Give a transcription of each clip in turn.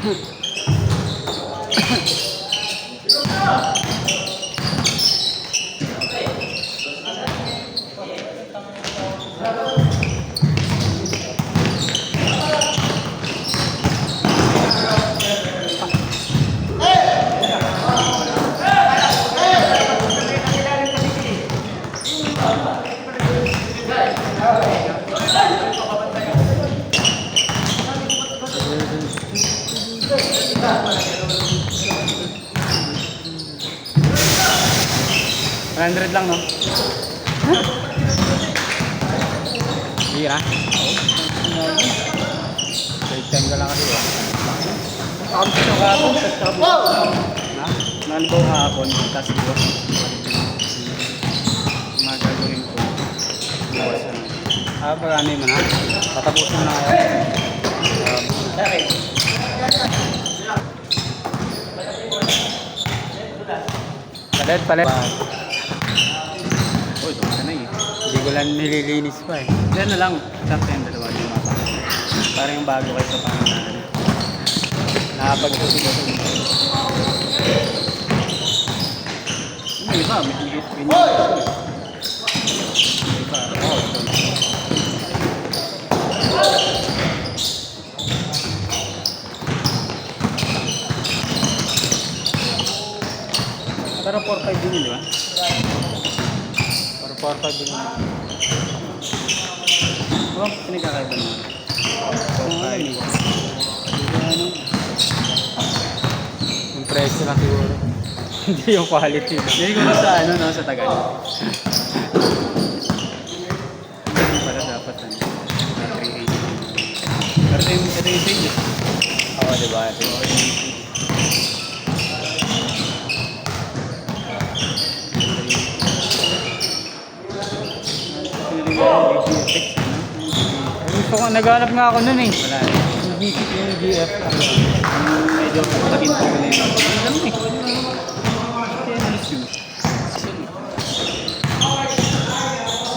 $100 lang, no? Hira. Save time ka lang kasi, oh. Nakakabit ko kahapon, tapos kahapon. Na? Nalibaw kahapon, tapos buwas. Magagawin ko. Buwas na. Pag-ano mo na? Tatapusin mo na kayo. Palit. Oh, ito ka na eh. Hindi ko lang nililinis pa eh. Yan na lang. Sakto yung dalawa yung mapa. Parang yung bago kayo sa pangalan. Nakapag-susunod. May iba. May higit. May iba. Pero 4-5 din yun, di ba? Pero 4-5 din yun. Oh, pinagkakaiba naman. 4-5. Yung presyo lang siguro. Hindi yung quality. Hindi ko na sa ano, no, sa Tagal. Hindi pala dapat ano. 380. Pero ito yung sale. Oo, di ba? Ito yung gusto ko, naghanap nga ako nun eh. Wala eh. Nag-visit yung GF. Medyo paginto ko na yun. Alam eh. Kaya nalis yun.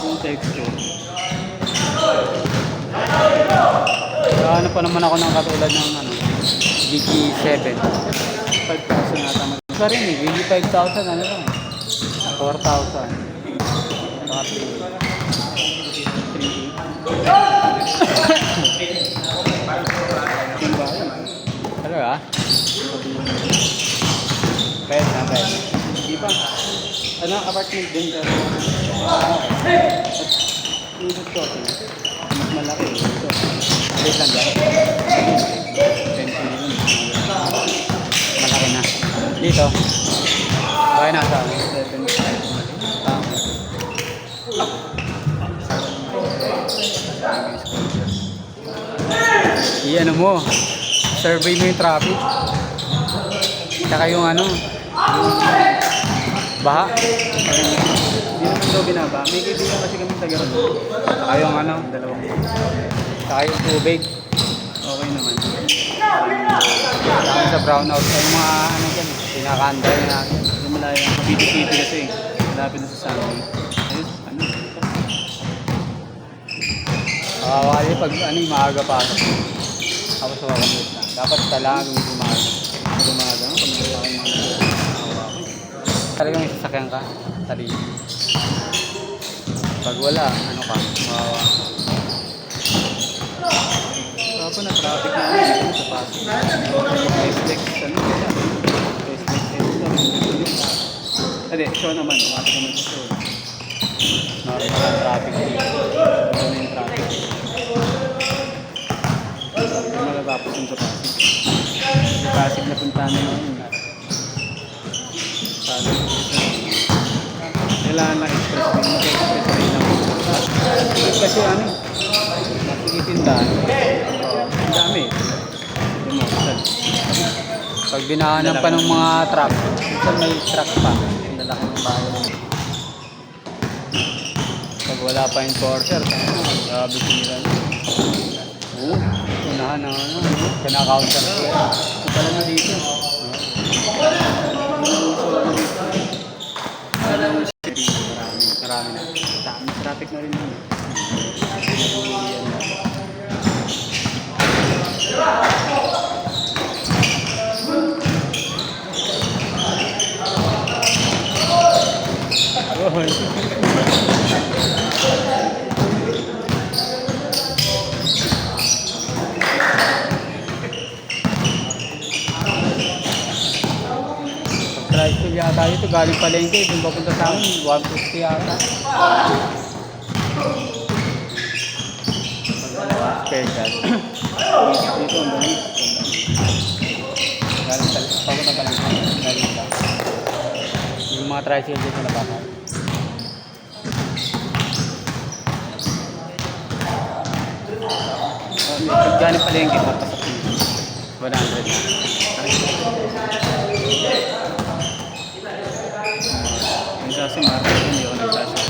Yung texture. Naghanap pa naman ako ng katulad ng ano, GG7. 5,000 nata. Isa rin eh. GG 5,000 ano lang. 4,000. Talaga? Pwede na, pwede. Hindi pa. Ano, apartment din ka. Dito to. Mas malaki. Ito. Wait lang dyan. 10 million. Malaki na. Dito. Bakit nasa? 7. Iyan mo. Survey mo yung traffic. Saka yung ano, baha. Hindi naman daw binaba. May kaibigan kasi kami taga-ron. Saka yung ano, dalawang. Saka yung tubig. Okay naman. Saka sa brownout. Yung mga ano dyan, pinaka-anday na. Yung malayo yung Cavite kasi. Malapit na sa Sunday. Ayun, ano. Kaya pag ano, maaga pa. Tapos sa wakamit na. Dapat talagang umaga. Umaga, no? Pag nalawa kayo mga nagawa ko. Talagang may sasakyan ka. Sarili. Pag wala, ano ka? Mawawa. Kapag na traffic na ano sa Pasig. Flex, ano kaya? Flex, hindi, show naman. Umatik naman sa show. Normal ang traffic dito. Ano yung traffic? Matatapos yung sa Pasig. Sa Pasig na puntahan na yun. Kailangan lang expressway. Mag-expressway lang. Kasi ano, nakikitindahan. Ang dami. Pag binahanan pa ng mga truck, minsan may truck pa. Ang lalaki ng bayan. Pag wala pa enforcer, grabe sila. Unahan na ano, kina-counter sila. Ito pala na dito. Marami na. Dami traffic na rin naman. tayo ito galing palengke, doon papunta sa amin, 150 yata. Special. Dito ang dami. Galing sa papunta pa lang galing ba. Yung mga tricycle dito na bakal. Galing palengke, papasok dito. 100 na. Yung kasi market hindi ako nagsasok.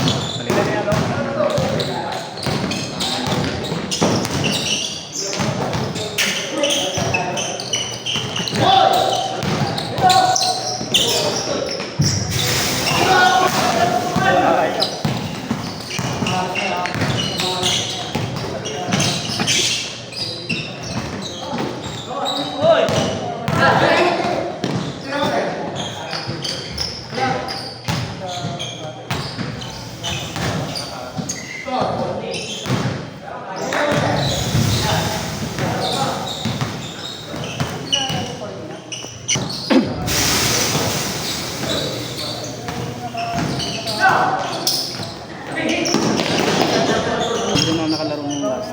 Hindi na nakalaro ng last.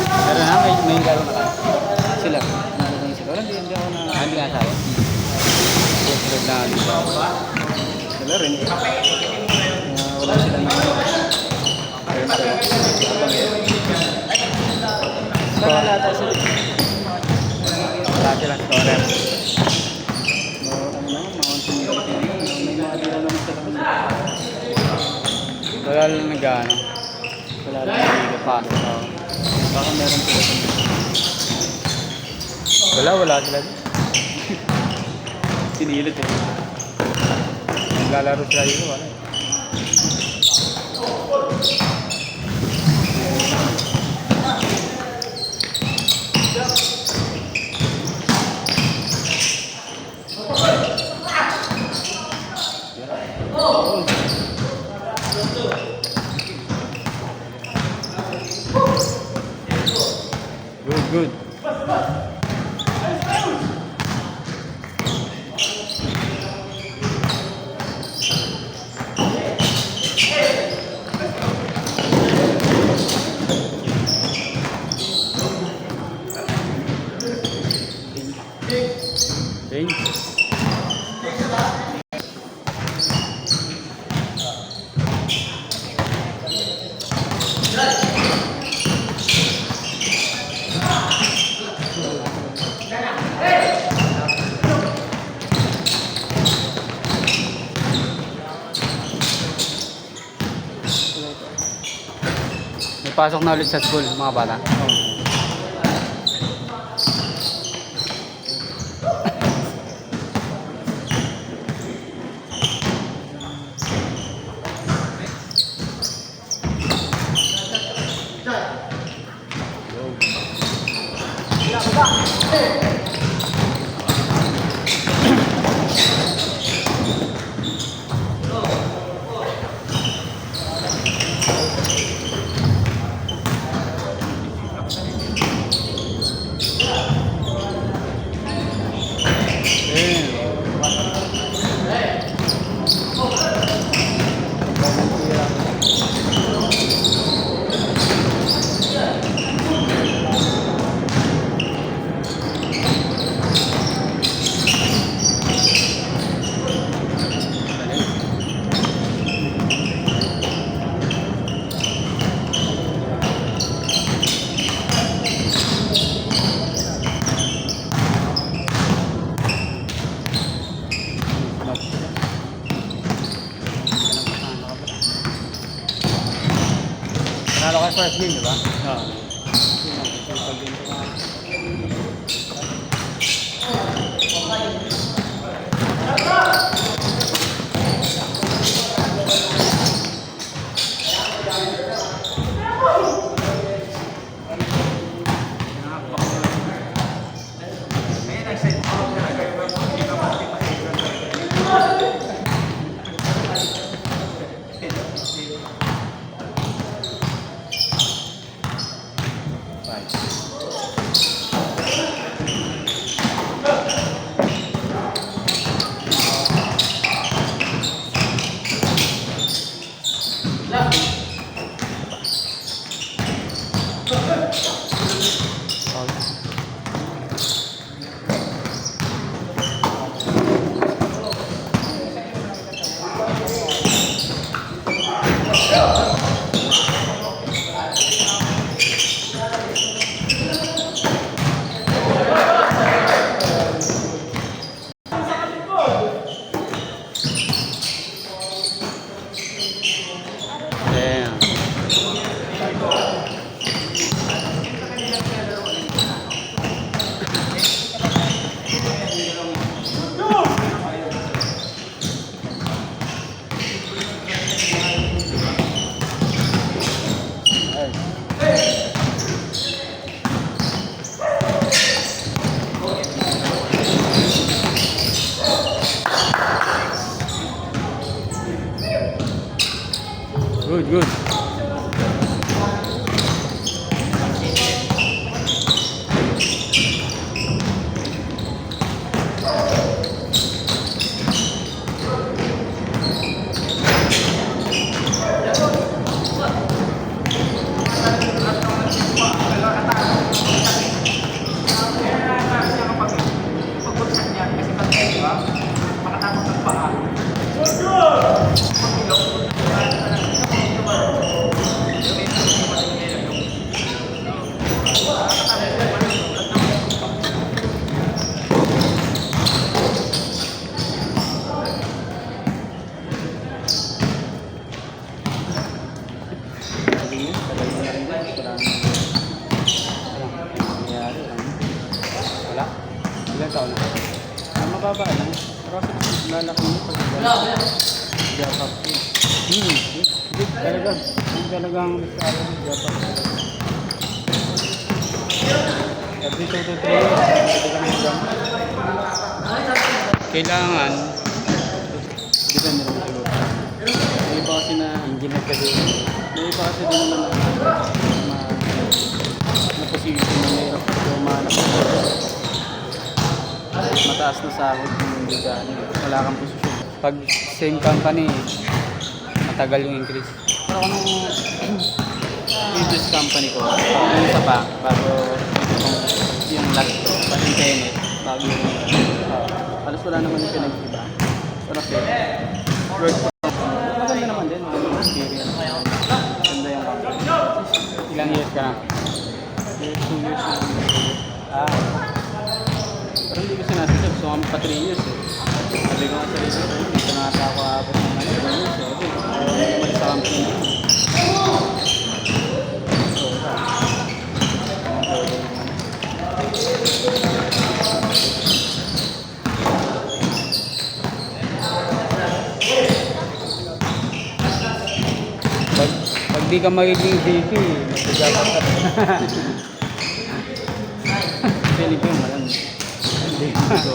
Pero na, may laro na kayo. Sila. Nalaro sila. Wala, hindi ako na... Hindi nga tayo. Susunod na dito. Sila rin. Wala sila na... Wala tayo sila. Wala sila scorer. May mga dito naman sila. Wala lang nag-ano. Wala lang nag-pasok. Baka meron sila. Wala sila. Sinilid eh. Naglalaro sila dito, wala. Good. May pasok na ulit sa school, mga bata. Nanalo ka first game, di ba? Oo. mababa lang. Pero kasi lalaki mo pag Japan. Hindi talaga. Hindi talagang nagsabi ng Japan. Every 2 to 3 years, pwede ka na mag-gamit. Kailangan, Depende naman siguro. May iba kasi na, engineer ka din. may iba kasi din naman na position na mahirap kumanap. Mataas na sahod kung hindi ka, wala kang posisyon. Pag same company, matagal yung increase. Pero kung previous company ko, yung isa pa, bago yung last ko, pati Tenet, bago yung halos wala naman yung pinag-iba. Pero kasi, work ko. Maganda naman din, mga experience. Ganda yung company. Ilang years ka na? 2 years na. Ah, Pero hindi ko sinasadya, gusto kami pa 3 years eh. Sabi ko nga sa rito, hindi ko nakata ako abot ng 3 years. Sabi, umalis sa company na. So, pag di ka magiging VP, magsigapat ka. feeling ko yung malang. Hindi ko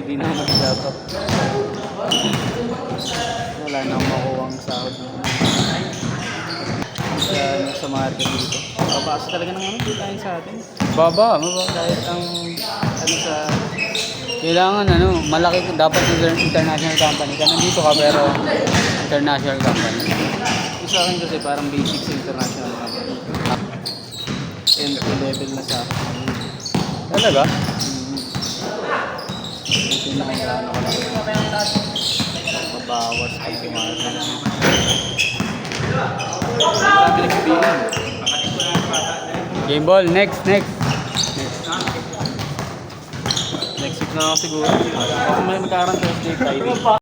hindi na ako mag-laptop. Wala na akong makuha ang sahod sa market dito. Babasa talaga ng hindi tayo sa atin. Baba. Kahit ang sa Kailangan malaki dapat international company ka. Nandito ka pero international company. yung sa akin kasi parang basic sa international company. Entry level na sa akin. Talaga? Ito na kung gaano ka lang mabawas pag sumasabi. Sabi nag-feeling. Game ball. Next. Next week na ako siguro. Kasi may magkakaroon Thursday, Friday.